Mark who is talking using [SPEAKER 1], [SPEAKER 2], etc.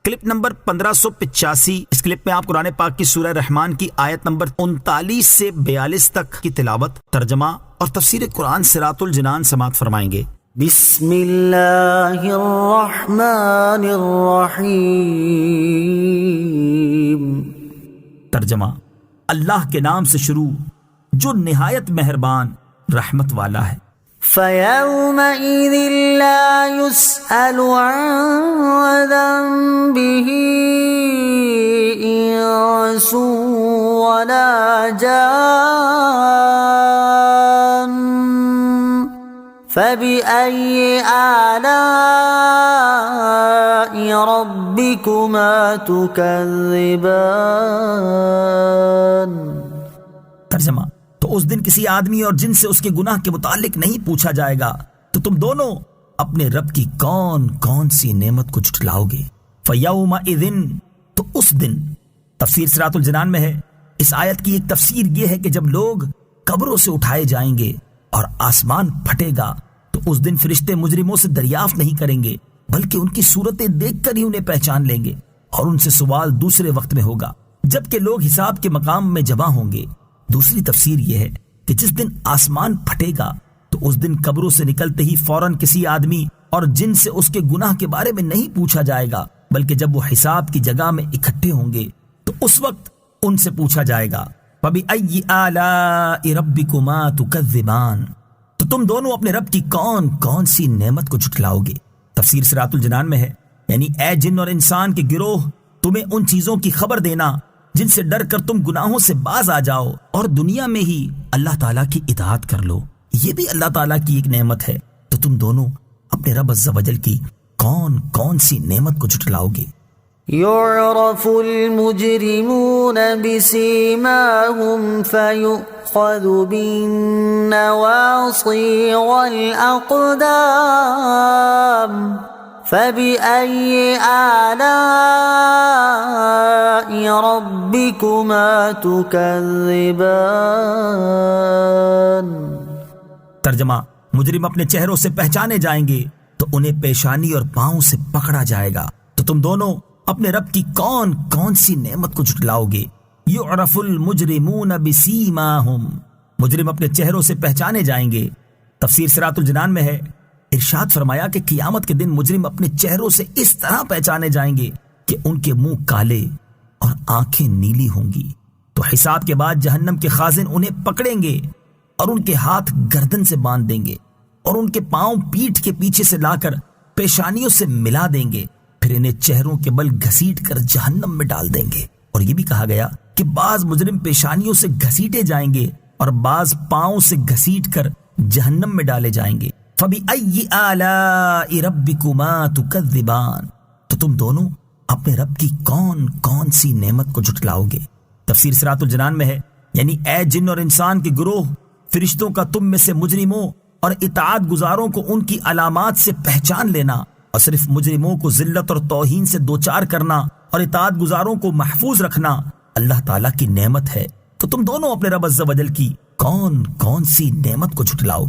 [SPEAKER 1] Clip number 1585۔ اس clip میں آپ قرآن پاک کی سورہ رحمان کی آیت نمبر 39 سے 42 تک کی تلاوت، ترجمہ اور تفسیر قرآن صراط الجنان سماعت فرمائیں گے۔
[SPEAKER 2] بسم اللہ الرحمن الرحیم۔
[SPEAKER 1] ترجمہ، اللہ کے نام سے شروع جو نہایت مہربان رحمت والا ہے۔
[SPEAKER 2] فَيَوْمَئِذٍ لَا يُسْأَلُ عَنْ ذَنبِهِ إِنسٌ وَلَا جَانٌّ فَبِأَيِّ آلَاءِ رَبِّكُمَا تُكَذِّبَانِ۔
[SPEAKER 1] ترجمہ، تو اس دن کسی آدمی اور جن سے اس کے گناہ کے متعلق نہیں پوچھا جائے گا تو تم دونوں اپنے رب کی کون کون سی نعمت کو جھٹلاؤ گے۔ فَيَوْمَئِذٍ، تو اس دن۔ تفسیر صراط الجنان میں ہے، اس آیت کی ایک تفسیر یہ ہے کہ جب لوگ قبروں سے اٹھائے جائیں گے اور آسمان پھٹے گا تو اس دن فرشتے مجرموں سے دریافت نہیں کریں گے، بلکہ ان کی صورتیں دیکھ کر ہی انہیں پہچان لیں گے، اور ان سے سوال دوسرے وقت میں ہوگا جبکہ لوگ حساب کے مقام میں جمع ہوں گے۔ دوسری تفسیر یہ ہے کہ جس دن آسمان پھٹے گا تو اس دن قبروں سے نکلتے ہی فوراً کسی آدمی اور جن سے اس کے گناہ کے بارے میں نہیں پوچھا جائے گا، بلکہ جب وہ حساب کی جگہ میں اکٹھے ہوں گے تو اس وقت ان سے پوچھا جائے گا فَبِأَيِّ آلَاءِ رَبِّكُمَا تُكَذِّبَانِ، تو تم دونوں اپنے رب کی کون کون سی نعمت کو جھٹلاؤ گے۔ تفسیر صراط الجنان میں ہے، یعنی اے جن اور انسان کے گروہ، تمہیں ان چیزوں کی خبر دینا جن سے ڈر کر تم گناہوں سے باز آ جاؤ اور دنیا میں ہی اللہ تعالیٰ کی اطاعت کر لو، یہ بھی اللہ تعالیٰ کی ایک نعمت ہے۔ تو تم دونوں اپنے رب عز و جل کی کون کون سی نعمت کو جھٹلاؤ گے۔
[SPEAKER 2] يعرف المجرمون بسيماهم فيؤخذ بالنواصي والأقدام فبأي آلاء ربكما تكذبان۔
[SPEAKER 1] ترجمہ، مجرم اپنے چہروں سے پہچانے جائیں گے تو انہیں پیشانی اور پاؤں سے پکڑا جائے گا۔ تو تم دونوں اپنے رب کی کون کون سی نعمت کو جھٹلاؤ گے۔ یعرف المجرمون بسیماہم، مجرم اپنے چہروں سے پہچانے جائیں گے۔ تفسیر صراط الجنان میں ہے، ارشاد فرمایا کہ قیامت کے دن مجرم اپنے چہروں سے اس طرح پہچانے جائیں گے کہ ان کے منہ کالے اور آنکھیں نیلی ہوں گی۔ تو حساب کے بعد جہنم کے خازن انہیں پکڑیں گے اور ان کے ہاتھ گردن سے باندھ دیں گے اور ان کے پاؤں پیٹھ کے پیچھے سے لا کر پیشانیوں سے ملا دیں گے، پھر انہیں چہروں کے بل گھسیٹ کر جہنم میں ڈال دیں گے۔ اور یہ بھی کہا گیا کہ بعض مجرم پیشانیوں سے گھسیٹے جائیں گے اور بعض پاؤں سے گھسیٹ کر جہنم میں ڈالے جائیں گے۔ فَبِأَيِّ آلَاءِ رَبِّكُمَا تُكَذِّبَانِ، تو تم دونوں اپنے رب کی کون کون سی نعمت کو جھٹلاؤ گے۔ تفسیر صراط الجنان میں ہے، یعنی اے جن اور انسان کے گروہ، فرشتوں کا تم میں سے مجرموں اور اطاعت گزاروں کو ان کی علامات سے پہچان لینا، اور صرف مجرموں کو ذلت اور توہین سے دوچار کرنا اور اطاعت گزاروں کو محفوظ رکھنا اللہ تعالیٰ کی نعمت ہے۔ تو تم دونوں اپنے رب عز و جل کی کون کون سی نعمت کو جھٹلاؤ۔